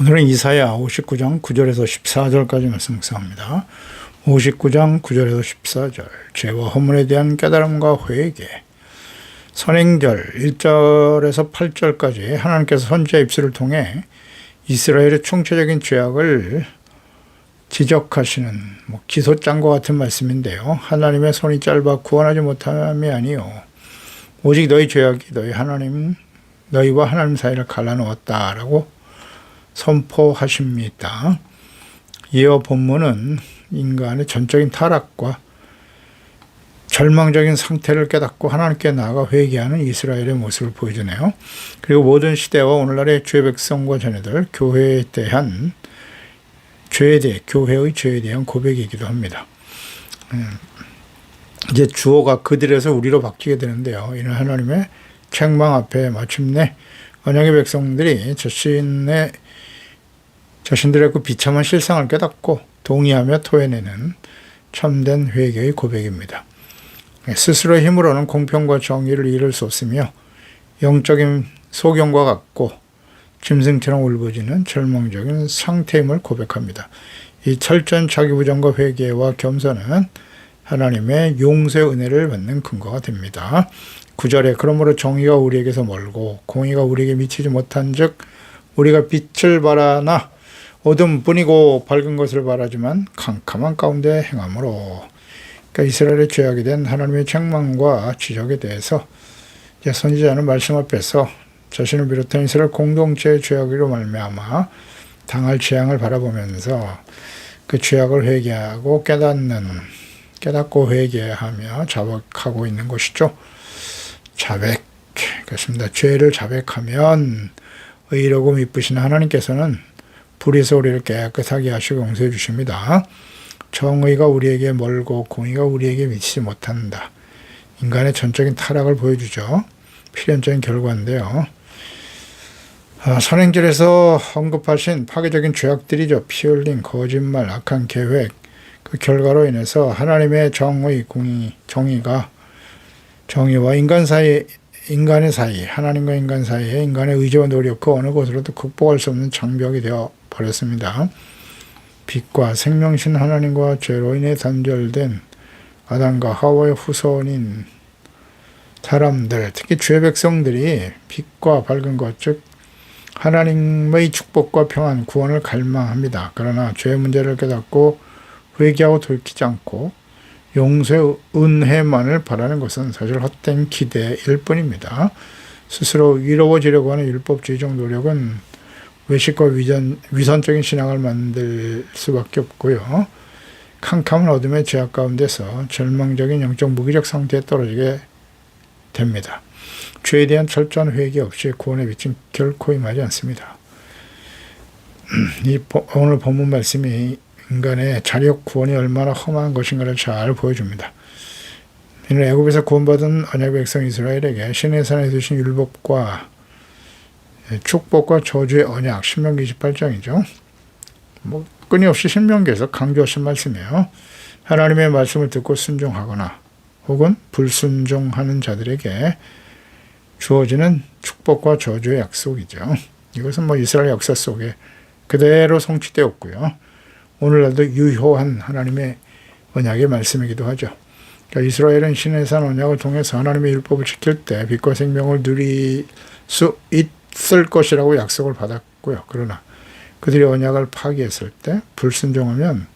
오늘은 이사야 59장 9절에서 14절까지 말씀 묵상합니다. 59장 9절에서 14절 죄와 허물에 대한 깨달음과 회개. 선행절 1절에서 8절까지 하나님께서 선지자 입술을 통해 이스라엘의 총체적인 죄악을 지적하시는 기소장과 같은 말씀인데요. 하나님의 손이 짧아 구원하지 못함이 아니요 오직 너희 죄악이 너희와 하나님 사이를 갈라놓았다라고 선포하십니다. 이어 본문은 인간의 전적인 타락과 절망적인 상태를 깨닫고 하나님께 나아가 회개하는 이스라엘의 모습을 보여주네요. 그리고 모든 시대와 오늘날의 주의 백성과 자녀들, 교회에 대한 교회의 죄에 대한 고백이기도 합니다. 이제 주어가 그들에서 우리로 바뀌게 되는데요. 이는 하나님의 책망 앞에 마침내 언약의 백성들이 자신들의 그 비참한 실상을 깨닫고 동의하며 토해내는 참된 회개의 고백입니다. 스스로의 힘으로는 공평과 정의를 이룰 수 없으며 영적인 소경과 같고 짐승처럼 울부짖는 절망적인 상태임을 고백합니다. 이 철저한 자기부정과 회개와 겸손은 하나님의 용서의 은혜를 받는 근거가 됩니다. 9절에 그러므로 정의가 우리에게서 멀고 공의가 우리에게 미치지 못한 즉 우리가 빛을 바라나 어둠뿐이고 밝은 것을 바라지만 캄캄한 가운데 행함으로. 그러니까 이스라엘의 죄악에 대한 하나님의 책망과 지적에 대해서 선지자는 말씀 앞에서 자신을 비롯한 이스라엘 공동체의 죄악으로 말미암아 당할 재앙을 바라보면서 그 죄악을 회개하고 깨닫고 회개하며 자백하고 있는 것이죠. 자백, 그렇습니다. 죄를 자백하면 의로고 미쁘신 하나님께서는 불의에서 우리를 깨끗하게 하시고 용서해 주십니다. 정의가 우리에게 멀고 공의가 우리에게 미치지 못한다. 인간의 전적인 타락을 보여주죠. 필연적인 결과인데요. 선행절에서 언급하신 파괴적인 죄악들이죠. 피 흘림, 거짓말, 악한 계획. 그 결과로 인해서 하나님의 정의와 인간의 사이, 하나님과 인간 사이에 인간의 의지와 노력 그 어느 것으로도 극복할 수 없는 장벽이 되어 버렸습니다. 빛과 생명신 하나님과 죄로 인해 단절된 아담과 하와의 후손인 사람들, 특히 주의 백성들이 빛과 밝은 것, 즉 하나님의 축복과 평안, 구원을 갈망합니다. 그러나 죄의 문제를 깨닫고 회개하고 돌이키지 않고 용서의 은혜만을 바라는 것은 사실 헛된 기대일 뿐입니다. 스스로 위로워지려고 하는 율법주의적 노력은 외식과 위선적인 신앙을 만들 수밖에 없고요. 캄캄한 어둠의 죄악 가운데서 절망적인 영적 무기적 상태에 떨어지게 됩니다. 죄에 대한 철저한 회개 없이 구원의 빛은 결코 임하지 않습니다. 오늘 본문 말씀이 인간의 자력 구원이 얼마나 험한 것인가를 잘 보여줍니다. 이는 애굽에서 구원받은 언약 백성 이스라엘에게 시내 산에 두신 율법과 축복과 저주의 언약, 신명기 28장이죠. 끊임없이 신명기에서 강조하신 말씀이에요. 하나님의 말씀을 듣고 순종하거나 혹은 불순종하는 자들에게 주어지는 축복과 저주의 약속이죠. 이것은 이스라엘 역사 속에 그대로 성취되었고요. 오늘날도 유효한 하나님의 언약의 말씀이기도 하죠. 그러니까 이스라엘은 시내산 언약을 통해서 하나님의 율법을 지킬 때 빛과 생명을 누릴 수 있을 것이라고 약속을 받았고요. 그러나 그들이 언약을 파기했을 때 불순종하면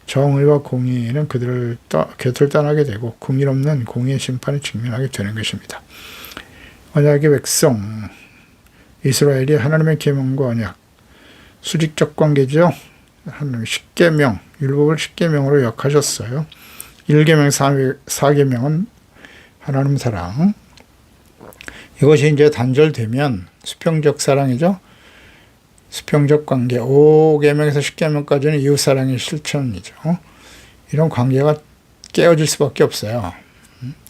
정의와 공의는 그들을 곁을 떠나게 되고 공의롭는 공의의 심판에 직면하게 되는 것입니다. 언약의 백성 이스라엘이 하나님의 계명과 언약, 수직적 관계죠. 하나님 10계명, 율법을 10계명으로 역하셨어요. 1계명, 4계명은 하나님 사랑. 이것이 이제 단절되면 수평적 사랑이죠. 수평적 관계. 5계명에서 10계명까지는 이웃 사랑의 실천이죠. 이런 관계가 깨어질 수밖에 없어요.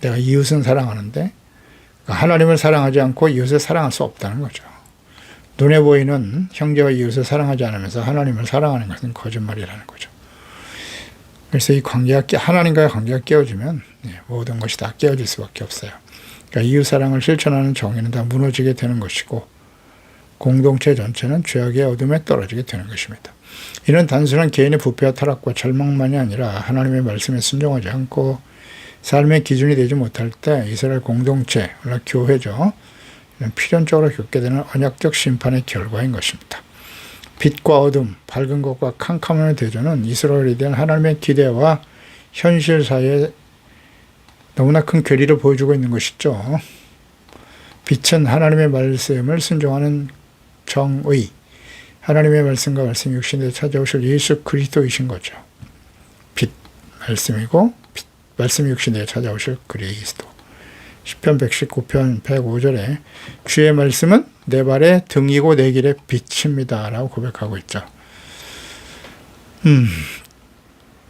내가 이웃은 사랑하는데 하나님을 사랑하지 않고 이웃을 사랑할 수 없다는 거죠. 눈에 보이는 형제와 이웃을 사랑하지 않으면서 하나님을 사랑하는 것은 거짓말이라는 거죠. 그래서 이 하나님과의 관계가 깨어지면 모든 것이 다 깨어질 수밖에 없어요. 그러니까 이웃 사랑을 실천하는 정의는 다 무너지게 되는 것이고 공동체 전체는 죄악의 어둠에 떨어지게 되는 것입니다. 이는 단순한 개인의 부패와 타락과 절망만이 아니라 하나님의 말씀에 순종하지 않고 삶의 기준이 되지 못할 때 이스라엘 공동체, 교회죠. 필연적으로 겪게 되는 언약적 심판의 결과인 것입니다. 빛과 어둠, 밝은 것과 캄캄함의 대조는 이스라엘에 대한 하나님의 기대와 현실 사이에 너무나 큰 괴리를 보여주고 있는 것이죠. 빛은 하나님의 말씀을 순종하는 정의, 하나님의 말씀과 말씀 육신에 찾아오실 예수 그리스도이신 거죠. 빛, 말씀이고 말씀 육신에 찾아오실 그리스도. 시편 119편 105절에 주의 말씀은 내 발의 등이고 내 길의 빛입니다 라고 고백하고 있죠.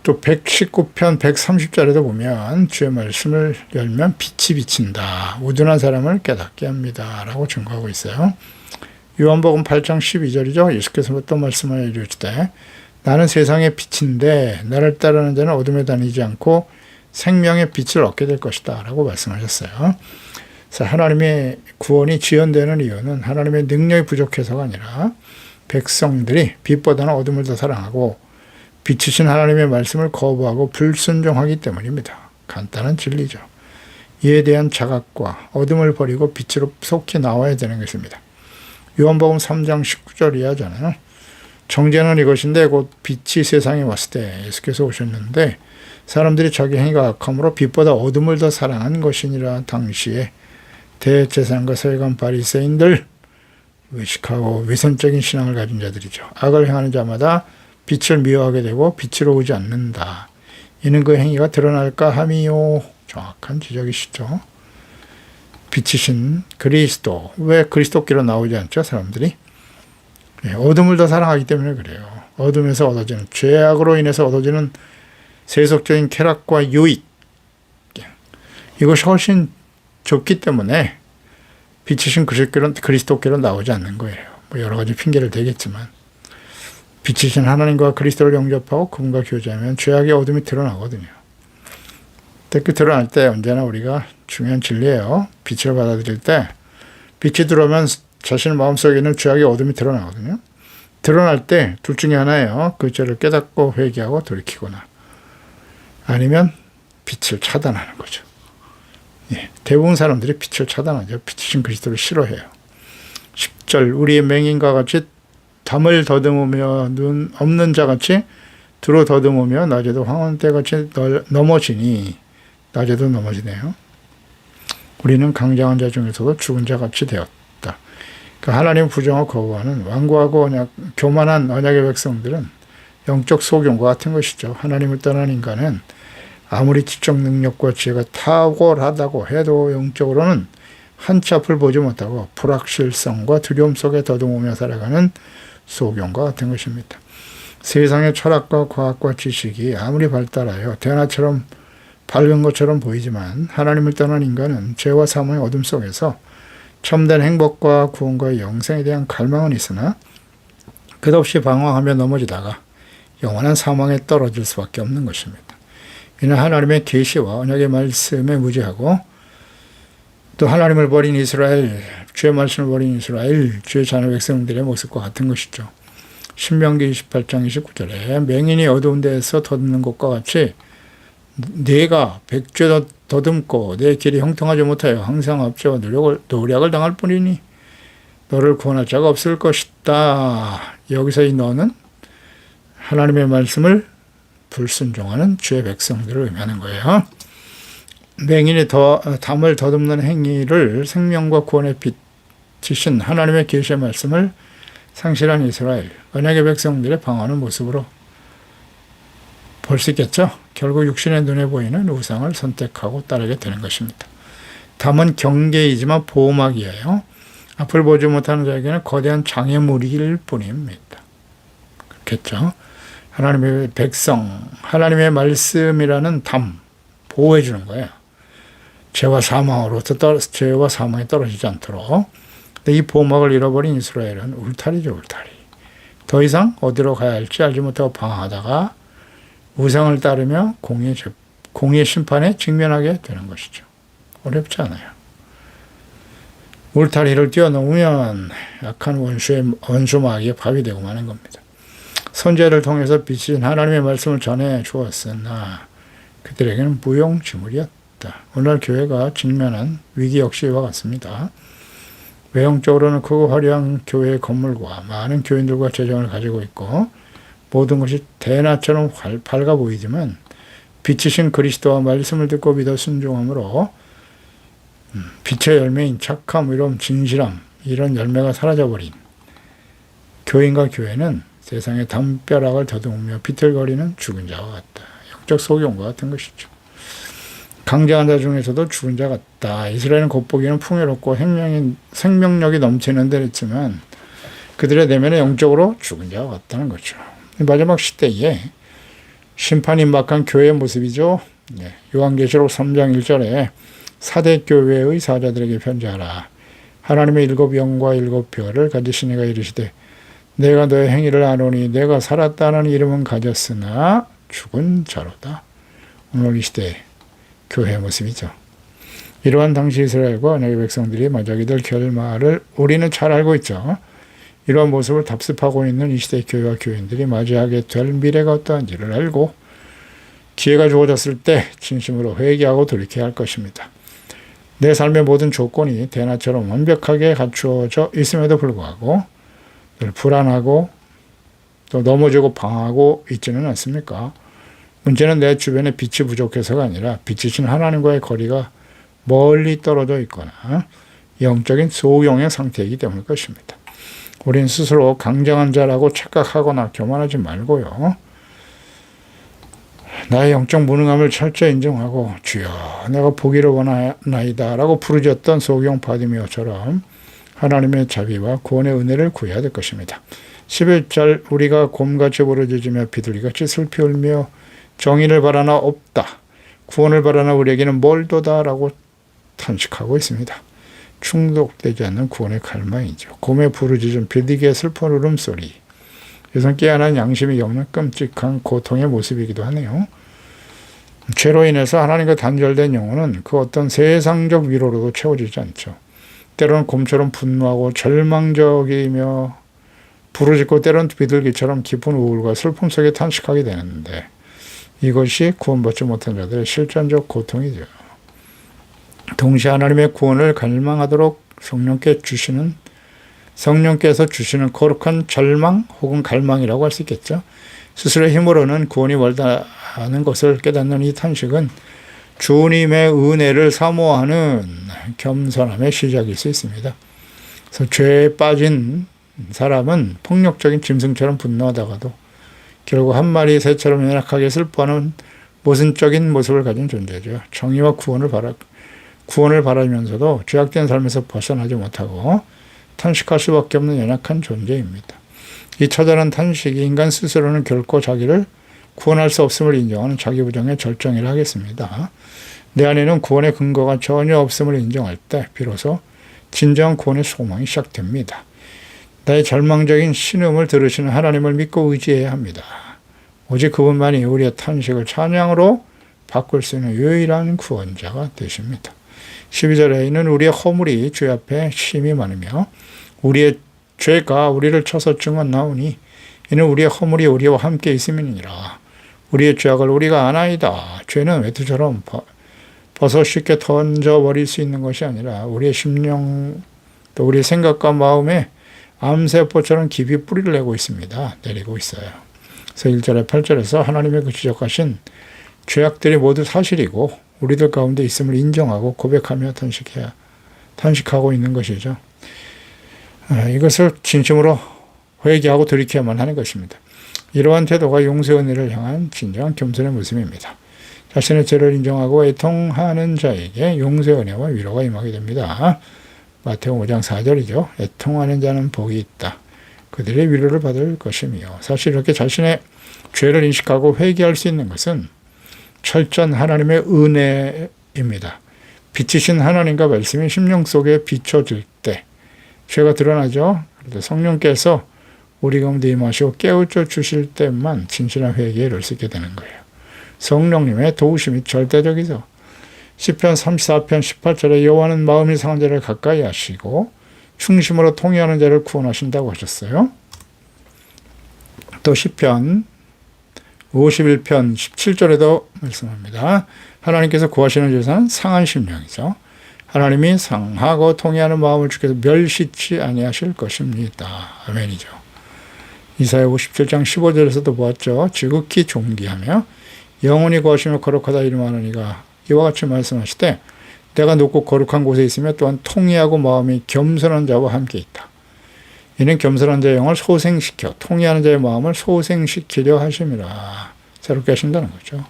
또 119편 130절에도 보면 주의 말씀을 열면 빛이 비친다. 우둔한 사람을 깨닫게 합니다 라고 증거하고 있어요. 요한복음 8장 12절이죠. 예수께서 또 말씀하여 이르시되 나는 세상의 빛인데 나를 따르는 자는 어둠에 다니지 않고 생명의 빛을 얻게 될 것이다 라고 말씀하셨어요. 그래서 하나님의 구원이 지연되는 이유는 하나님의 능력이 부족해서가 아니라 백성들이 빛보다는 어둠을 더 사랑하고 빛이신 하나님의 말씀을 거부하고 불순종하기 때문입니다. 간단한 진리죠. 이에 대한 자각과 어둠을 버리고 빛으로 속히 나와야 되는 것입니다. 요한복음 3장 19절 이하잖아요. 정죄는 이것인데 곧 빛이 세상에 왔을 때 예수께서 오셨는데 사람들이 자기 행위가 악함으로 빛보다 어둠을 더 사랑한 것이니라. 당시에 대제사장과 서기관 바리새인들, 의식하고 위선적인 신앙을 가진 자들이죠. 악을 행하는 자마다 빛을 미워하게 되고 빛으로 오지 않는다. 이는 그 행위가 드러날까 함이요. 정확한 지적이시죠. 빛이신 그리스도. 왜 그리스도께로 나오지 않죠? 사람들이. 어둠을 더 사랑하기 때문에 그래요. 어둠에서 얻어지는, 죄악으로 인해서 얻어지는 세속적인 쾌락과 유익, 이것이 훨씬 좋기 때문에 빛이신 그리스도께로 나오지 않는 거예요. 뭐 여러 가지 핑계를 대겠지만 빛이신 하나님과 그리스도를 영접하고 그분과 교제하면 죄악의 어둠이 드러나거든요. 그 드러날 때 언제나 우리가 중요한 진리예요. 빛을 받아들일 때 빛이 들어오면 자신의 마음속에 있는 죄악의 어둠이 드러나거든요. 드러날 때 둘 중에 하나예요. 그 죄를 깨닫고 회개하고 돌이키거나 아니면 빛을 차단하는 거죠. 예, 대부분 사람들이 빛을 차단하죠. 빛이신 그리스도를 싫어해요. 10절 우리의 맹인과 같이 담을 더듬으며 눈 없는 자같이 두루 더듬으며 낮에도 황혼때같이 넘어지니 낮에도 넘어지네요. 우리는 강장한 자 중에서도 죽은 자같이 되었다. 하나님 부정하고 거부하는 완고하고 교만한 언약의 백성들은 영적 소경과 같은 것이죠. 하나님을 떠난 인간은 아무리 지적 능력과 지혜가 탁월하다고 해도 영적으로는 한치 앞을 보지 못하고 불확실성과 두려움 속에 더듬으며 살아가는 소경과 같은 것입니다. 세상의 철학과 과학과 지식이 아무리 발달하여 대나처럼 밝은 것처럼 보이지만 하나님을 떠난 인간은 죄와 사망의 어둠 속에서 참된 행복과 구원과 영생에 대한 갈망은 있으나 끝없이 방황하며 넘어지다가 영원한 사망에 떨어질 수밖에 없는 것입니다. 이는 하나님의 계시와 언약의 말씀에 무지하고 또 하나님을 버린 이스라엘, 주의 말씀을 버린 이스라엘, 주의 자녀 백성들의 모습과 같은 것이죠. 신명기 28장 29절에 맹인이 어두운 데에서 더듬는 것과 같이 내가 백죄 더듬고 내 길이 형통하지 못하여 항상 압제와 노력을 당할 뿐이니 너를 구원할 자가 없을 것이다. 여기서 이 너는 하나님의 말씀을 불순종하는 주의 백성들을 의미하는 거예요. 맹인이 담을 더듬는 행위를 생명과 구원의 빛이신 하나님의 계시의 말씀을 상실한 이스라엘, 언약의 백성들의 방황하는 모습으로 볼 수 있겠죠. 결국 육신의 눈에 보이는 우상을 선택하고 따르게 되는 것입니다. 담은 경계이지만 보호막이에요. 앞을 보지 못하는 자에게는 거대한 장애물일 뿐입니다. 그렇겠죠. 하나님의 백성, 하나님의 말씀이라는 담, 보호해 주는 거예요. 죄와 사망에 떨어지지 않도록. 근데 이 보호막을 잃어버린 이스라엘은 울타리죠, 울타리. 더 이상 어디로 가야 할지 알지 못하고 방황하다가 우상을 따르며 공의 심판에 직면하게 되는 것이죠. 어렵지 않아요. 울타리를 뛰어넘으면 약한 원수 마귀의 밥이 되고 마는 겁니다. 선제를 통해서 비친 하나님의 말씀을 전해 주었으나 그들에게는 무용지물이었다. 오늘 교회가 직면한 위기 역시 이와 같습니다. 외형적으로는 크고 화려한 교회의 건물과 많은 교인들과 재정을 가지고 있고 모든 것이 대낮처럼 밝아 보이지만 빛이신 그리스도와 말씀을 듣고 믿어 순종함으로 빛의 열매인 착함, 의로움, 진실함 이런 열매가 사라져버린 교인과 교회는 세상의 담벼락을 더듬으며 비틀거리는 죽은 자와 같다. 영적 소경과 같은 것이죠. 강제한 자 중에서도 죽은 자 같다. 이스라엘은 겉보기에는 풍요롭고 생명력이 넘치는 데 있지만 그들의 내면은 영적으로 죽은 자와 같다는 거죠. 마지막 시대에 심판이 임박한 교회의 모습이죠. 요한계시록 3장 1절에 사대 교회의 사자들에게 편지하라. 하나님의 일곱 영과 일곱 별을 가지신 이가 이르시되 내가 너의 행위를 아노니 내가 살았다는 이름은 가졌으나 죽은 자로다. 오늘 이 시대의 교회의 모습이죠. 이러한 당시 이스라엘과 언약의 백성들이 맞이하게 될 결말을 우리는 잘 알고 있죠. 이러한 모습을 답습하고 있는 이 시대의 교회와 교인들이 맞이하게 될 미래가 어떠한지를 알고 기회가 주어졌을 때 진심으로 회개하고 돌이켜야 할 것입니다. 내 삶의 모든 조건이 대낮처럼 완벽하게 갖추어져 있음에도 불구하고 늘 불안하고 또 넘어지고 방황하고 있지는 않습니까? 문제는 내 주변에 빛이 부족해서가 아니라 빛이신 하나님과의 거리가 멀리 떨어져 있거나 영적인 소용의 상태이기 때문일 것입니다. 우린 스스로 강장한 자라고 착각하거나 교만하지 말고요. 나의 영적 무능함을 철저히 인정하고 주여 내가 보기를 원하나이다 라고 부르짖었던 소경 바디메오처럼 하나님의 자비와 구원의 은혜를 구해야 될 것입니다. 11절 우리가 곰같이 부르짖으며 비둘기같이 슬피 울며 정의를 바라나 없다. 구원을 바라나 우리에게는 멀도다 라고 탄식하고 있습니다. 충족되지 않는 구원의 갈망이죠. 곰의 부르짖음, 비둘기의 슬픈 울음소리. 이것은 깨어난 양심이 겪는 끔찍한 고통의 모습이기도 하네요. 죄로 인해서 하나님과 단절된 영혼은 그 어떤 세상적 위로로도 채워지지 않죠. 때로는 곰처럼 분노하고 절망적이며 부르짖고 때로는 비둘기처럼 깊은 우울과 슬픔 속에 탄식하게 되는데 이것이 구원받지 못한 자들의 실존적 고통이죠. 동시에 하나님의 구원을 갈망하도록 성령께서 주시는 거룩한 절망 혹은 갈망이라고 할 수 있겠죠. 스스로의 힘으로는 구원이 멀다는 것을 깨닫는 이 탄식은 주님의 은혜를 사모하는 겸손함의 시작일 수 있습니다. 그래서 죄에 빠진 사람은 폭력적인 짐승처럼 분노하다가도 결국 한 마리 새처럼 연약하게 슬퍼하는 모순적인 모습을 가진 존재죠. 정의와 구원을 바라면서도 죄악된 삶에서 벗어나지 못하고 탄식할 수밖에 없는 연약한 존재입니다. 이 처절한 탄식이 인간 스스로는 결코 자기를 구원할 수 없음을 인정하는 자기 부정의 절정이라 하겠습니다. 내 안에는 구원의 근거가 전혀 없음을 인정할 때 비로소 진정한 구원의 소망이 시작됩니다. 나의 절망적인 신음을 들으시는 하나님을 믿고 의지해야 합니다. 오직 그분만이 우리의 탄식을 찬양으로 바꿀 수 있는 유일한 구원자가 되십니다. 12절에 이는 우리의 허물이 주 앞에 심히 많으며 우리의 죄가 우리를 쳐서 증언나오니 이는 우리의 허물이 우리와 함께 있음이니라. 우리의 죄악을 우리가 아나이다. 죄는 외투처럼 벗어 쉽게 던져버릴 수 있는 것이 아니라 우리의 심령 또 우리의 생각과 마음에 암세포처럼 깊이 뿌리를 내고 있습니다. 내리고 있어요. 그래서 1절에 8절에서 하나님의 그 지적하신 죄악들이 모두 사실이고 우리들 가운데 있음을 인정하고 고백하며 탄식하고 있는 것이죠. 이것을 진심으로 회개하고 돌이켜야만 하는 것입니다. 이러한 태도가 용서의 은혜를 향한 진정한 겸손의 모습입니다. 자신의 죄를 인정하고 애통하는 자에게 용서의 은혜와 위로가 임하게 됩니다. 마태복음 5장 4절이죠. 애통하는 자는 복이 있다. 그들의 위로를 받을 것이며 사실 이렇게 자신의 죄를 인식하고 회개할 수 있는 것은 철저한 하나님의 은혜입니다. 빛이신 하나님과 말씀이 심령 속에 비춰질 때 죄가 드러나죠. 그런데 성령께서 우리 가운데 임하시고 깨우쳐 주실 때만 진실한 회개에 이를 수 있게 되는 거예요. 성령님의 도우심이 절대적이죠. 시편 34편 18절에 여호와는 마음이 상한 자를 가까이 하시고 충심으로 통회하는 자를 구원하신다고 하셨어요. 또 시편 51편 17절에도 말씀합니다. 하나님께서 구하시는 자는 상한 심령이죠. 하나님이 상하고 통회하는 마음을 주께서 멸시치 아니하실 것입니다. 아멘이죠. 이사야 57장 15절에서도 보았죠. 지극히 존귀하며 영원히 거하시며 거룩하다 이름하느니가 이와 같이 말씀하시되 내가 높고 거룩한 곳에 있으며 또한 통회하고 마음이 겸손한 자와 함께 있다. 이는 겸손한 자의 영을 소생시켜 통회하는 자의 마음을 소생시키려 하심이라. 새롭게 하신다는 거죠.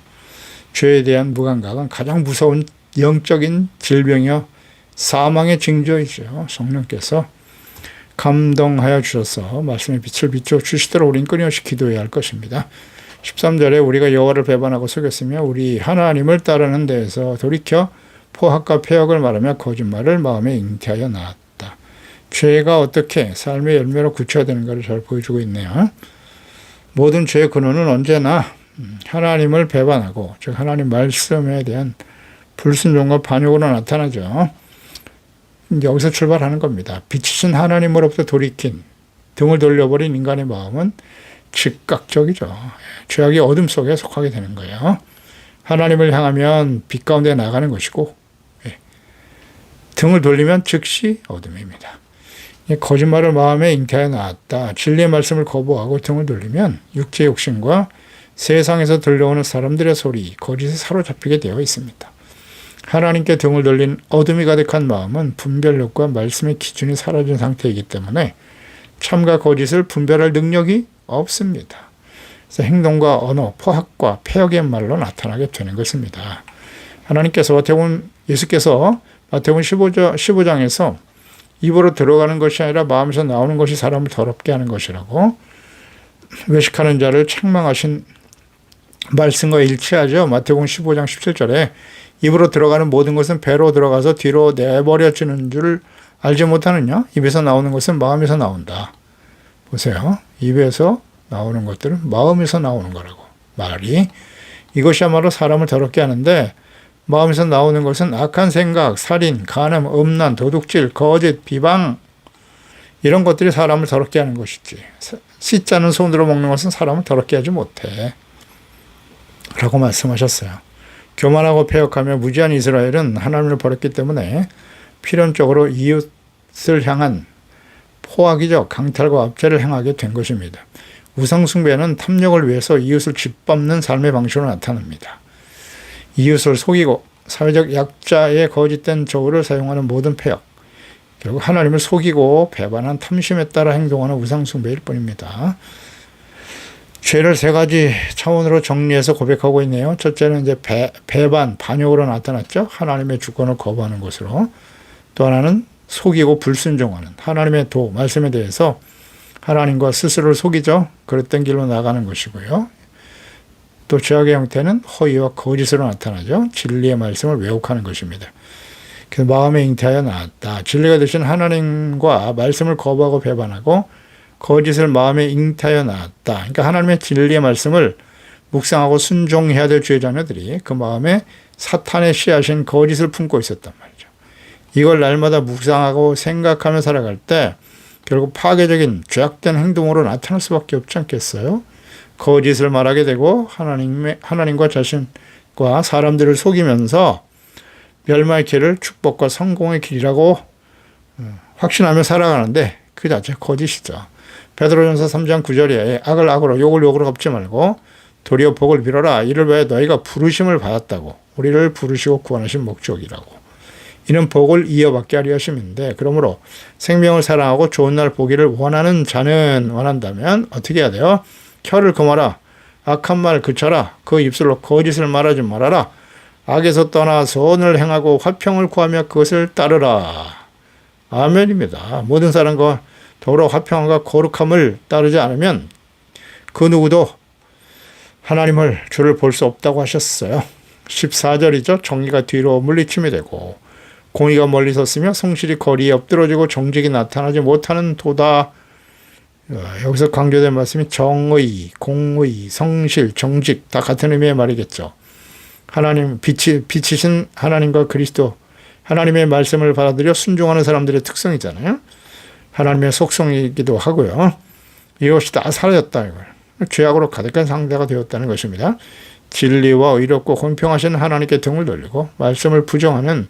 죄에 대한 무감각은 가장 무서운 영적인 질병이요 사망의 징조이죠. 성령께서 감동하여 주셔서 말씀의 빛을 비춰 주시도록 우린 끊임없이 기도해야 할 것입니다. 13절에 우리가 여호와를 배반하고 속였으며 우리 하나님을 따르는 데에서 돌이켜 포악과 폐역을 말하며 거짓말을 마음에 잉태하여 나았다. 죄가 어떻게 삶의 열매로 구체화되는가를 잘 보여주고 있네요. 모든 죄의 근원은 언제나 하나님을 배반하고 즉 하나님 말씀에 대한 불순종과 반역으로 나타나죠. 여기서 출발하는 겁니다. 빛이신 하나님으로부터 돌이킨 등을 돌려버린 인간의 마음은 즉각적이죠. 죄악의 어둠 속에 속하게 되는 거예요. 하나님을 향하면 빛 가운데 나가는 것이고 등을 돌리면 즉시 어둠입니다. 거짓말을 마음에 잉태하여 나왔다. 진리의 말씀을 거부하고 등을 돌리면 육체의 욕심과 세상에서 들려오는 사람들의 소리, 거짓에 사로잡히게 되어 있습니다. 하나님께 등을 돌린 어둠이 가득한 마음은 분별력과 말씀의 기준이 사라진 상태이기 때문에 참과 거짓을 분별할 능력이 없습니다. 그래서 행동과 언어, 포악과 폐역의 말로 나타나게 되는 것입니다. 하나님께서 예수께서 마태복음 15장에서 입으로 들어가는 것이 아니라 마음에서 나오는 것이 사람을 더럽게 하는 것이라고 외식하는 자를 책망하신 말씀과 일치하죠. 마태복음 15장 17절에 입으로 들어가는 모든 것은 배로 들어가서 뒤로 내버려지는 줄 알지 못하느냐? 입에서 나오는 것은 마음에서 나온다. 보세요. 입에서 나오는 것들은 마음에서 나오는 거라고. 말이. 이것이야말로 사람을 더럽게 하는데 마음에서 나오는 것은 악한 생각, 살인, 간음, 음란, 도둑질, 거짓, 비방 이런 것들이 사람을 더럽게 하는 것이지. 씻지 않은 손으로 먹는 것은 사람을 더럽게 하지 못해. 라고 말씀하셨어요. 교만하고 폐역하며 무지한 이스라엘은 하나님을 버렸기 때문에 필연적으로 이웃을 향한 포악이죠. 강탈과 압제를 행하게 된 것입니다. 우상숭배는 탐욕을 위해서 이웃을 짓밟는 삶의 방식으로 나타납니다. 이웃을 속이고 사회적 약자의 거짓된 저울을 사용하는 모든 폐역, 결국 하나님을 속이고 배반한 탐심에 따라 행동하는 우상숭배일 뿐입니다. 죄를 세 가지 차원으로 정리해서 고백하고 있네요. 첫째는 이제 배반, 반역으로 나타났죠. 하나님의 주권을 거부하는 것으로. 또 하나는 속이고 불순종하는 하나님의 말씀에 대해서 하나님과 스스로를 속이죠. 그랬던 길로 나가는 것이고요. 또 죄악의 형태는 허위와 거짓으로 나타나죠. 진리의 말씀을 왜곡하는 것입니다. 그래서 마음에 잉태하여 나왔다. 진리가 되신 하나님과 말씀을 거부하고 배반하고 거짓을 마음에 잉태하여 나왔다. 그러니까 하나님의 진리의 말씀을 묵상하고 순종해야 될 주의 자녀들이 그 마음에 사탄의 씨앗인 거짓을 품고 있었단 말이죠. 이걸 날마다 묵상하고 생각하며 살아갈 때 결국 파괴적인 죄악된 행동으로 나타날 수밖에 없지 않겠어요? 거짓을 말하게 되고 하나님과 자신과 사람들을 속이면서 멸망의 길을 축복과 성공의 길이라고 확신하며 살아가는데 그 자체 거짓이죠. 베드로전서 3장 9절에 악을 악으로 욕을 욕으로 갚지 말고 도리어 복을 빌어라. 이를 위해 너희가 부르심을 받았다고. 우리를 부르시고 구원하신 목적이라고. 이는 복을 이어받게 하려 하심인데 그러므로 생명을 사랑하고 좋은 날 보기를 원하는 자는 원한다면 어떻게 해야 돼요? 혀를 금하라. 악한 말 그쳐라. 그 입술로 거짓을 말하지 말아라. 악에서 떠나 선을 행하고 화평을 구하며 그것을 따르라. 아멘입니다. 모든 사람과 더불어 화평과 거룩함을 따르지 않으면 그 누구도 하나님을 주를 볼 수 없다고 하셨어요. 14절이죠. 정의가 뒤로 물리침이 되고 공의가 멀리 섰으며 성실이 거리에 엎드러지고 정직이 나타나지 못하는 도다. 여기서 강조된 말씀이 정의, 공의, 성실, 정직 다 같은 의미의 말이겠죠. 하나님, 빛이신 하나님과 그리스도, 하나님의 말씀을 받아들여 순종하는 사람들의 특성이잖아요. 하나님의 속성이기도 하고요. 이것이 다 사라졌다. 이걸. 죄악으로 가득한 상대가 되었다는 것입니다. 진리와 의롭고 공평하신 하나님께 등을 돌리고 말씀을 부정하는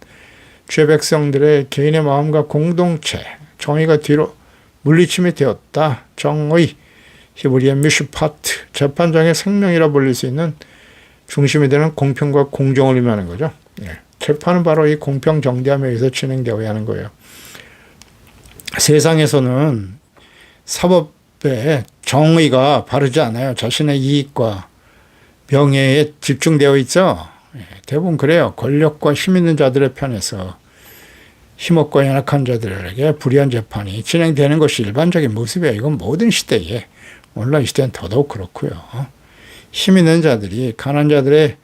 죄 백성들의 개인의 마음과 공동체, 정의가 뒤로 물리침이 되었다. 정의, 히브리의 미슈파트, 재판장의 생명이라 불릴 수 있는 중심이 되는 공평과 공정을 의미하는 거죠. 예. 재판은 바로 이 공평 정대함에 의해서 진행되어야 하는 거예요. 세상에서는 사법에 정의가 바르지 않아요. 자신의 이익과 명예에 집중되어 있죠. 대부분 그래요. 권력과 힘 있는 자들의 편에서 힘없고 연약한 자들에게 불의한 재판이 진행되는 것이 일반적인 모습이에요. 이건 모든 시대에, 오늘날 이 시대는 더더욱 그렇고요. 힘 있는 자들이 가난한 자들의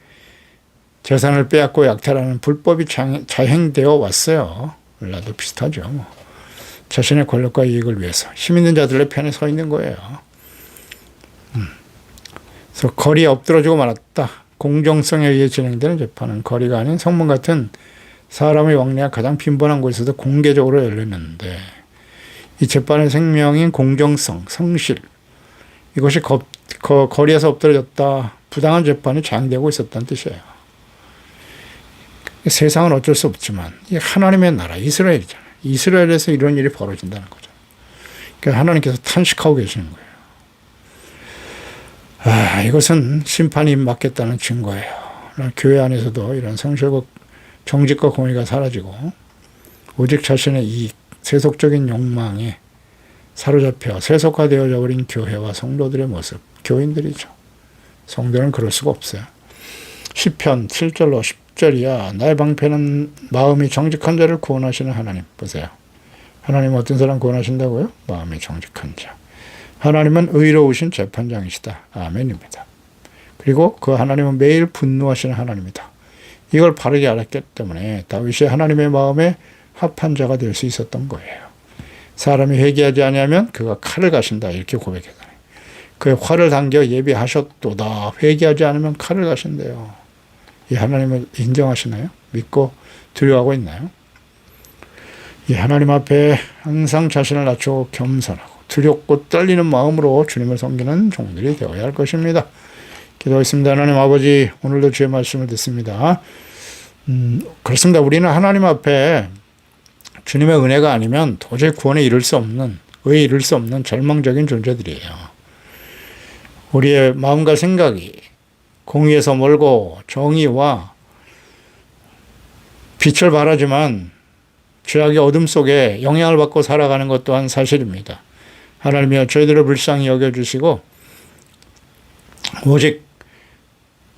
재산을 빼앗고 약탈하는 불법이 자행되어 왔어요. 오늘날도 비슷하죠. 자신의 권력과 이익을 위해서 힘 있는 자들의 편에 서 있는 거예요. 그래서 거리에 엎드러지고 말았다. 공정성에 의해 진행되는 재판은 거리가 아닌 성문 같은 사람의 왕래가 가장 빈번한 곳에서도 공개적으로 열리는데, 이 재판의 생명인 공정성, 성실, 이것이 거리에서 엎드러졌다. 부당한 재판이 자행되고 있었다는 뜻이에요. 세상은 어쩔 수 없지만 이 하나님의 나라 이스라엘이잖아요. 이스라엘에서 이런 일이 벌어진다는 거죠. 그러니까 하나님께서 탄식하고 계시는 거예요. 이것은 심판이 임박했다는 증거예요. 교회 안에서도 이런 성실과 정직과 공의가 사라지고 오직 자신의 이익, 세속적인 욕망에 사로잡혀 세속화되어져 버린 교회와 성도들의 모습, 교인들이죠. 성도는 그럴 수가 없어요. 시편 7절로 10절이야. 나의 방패는 마음이 정직한 자를 구원하시는 하나님. 보세요. 하나님은 어떤 사람 구원하신다고요? 마음이 정직한 자. 하나님은 의로우신 재판장이시다. 아멘입니다. 그리고 그 하나님은 매일 분노하시는 하나님이다. 이걸 바르게 알았기 때문에 다윗이 하나님의 마음에 합한 자가 될 수 있었던 거예요. 사람이 회개하지 아니하면 그가 칼을 가신다. 이렇게 고백했잖아요. 그의 활을 당겨 예비하셨도다. 회개하지 않으면 칼을 가신대요. 이 하나님을 인정하시나요? 믿고 두려워하고 있나요? 이 하나님 앞에 항상 자신을 낮추고 겸손하고 두렵고 떨리는 마음으로 주님을 섬기는 종들이 되어야 할 것입니다. 기도하겠습니다. 하나님 아버지, 오늘도 주의 말씀을 듣습니다. 그렇습니다. 우리는 하나님 앞에 주님의 은혜가 아니면 도저히 구원에 이를 수 없는, 의에 이를 수 없는 절망적인 존재들이에요. 우리의 마음과 생각이 공의에서 멀고 정의와 빛을 바라지만 죄악의 어둠 속에 영향을 받고 살아가는 것 또한 사실입니다. 하나님이여, 저희들을 불쌍히 여겨주시고 오직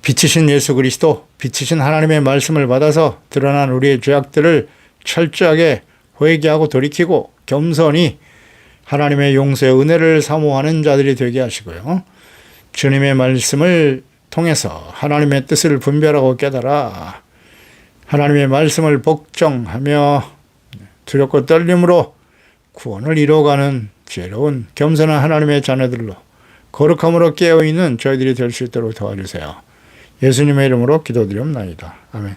빛이신 예수 그리스도, 빛이신 하나님의 말씀을 받아서 드러난 우리의 죄악들을 철저하게 회개하고 돌이키고 겸손히 하나님의 용서의 은혜를 사모하는 자들이 되게 하시고요. 주님의 말씀을 통해서 하나님의 뜻을 분별하고 깨달아 하나님의 말씀을 복종하며 두렵고 떨림으로 구원을 이루어가는 지혜로운 겸손한 하나님의 자녀들로 거룩함으로 깨어있는 저희들이 될 수 있도록 도와주세요. 예수님의 이름으로 기도드리옵나이다. 아멘.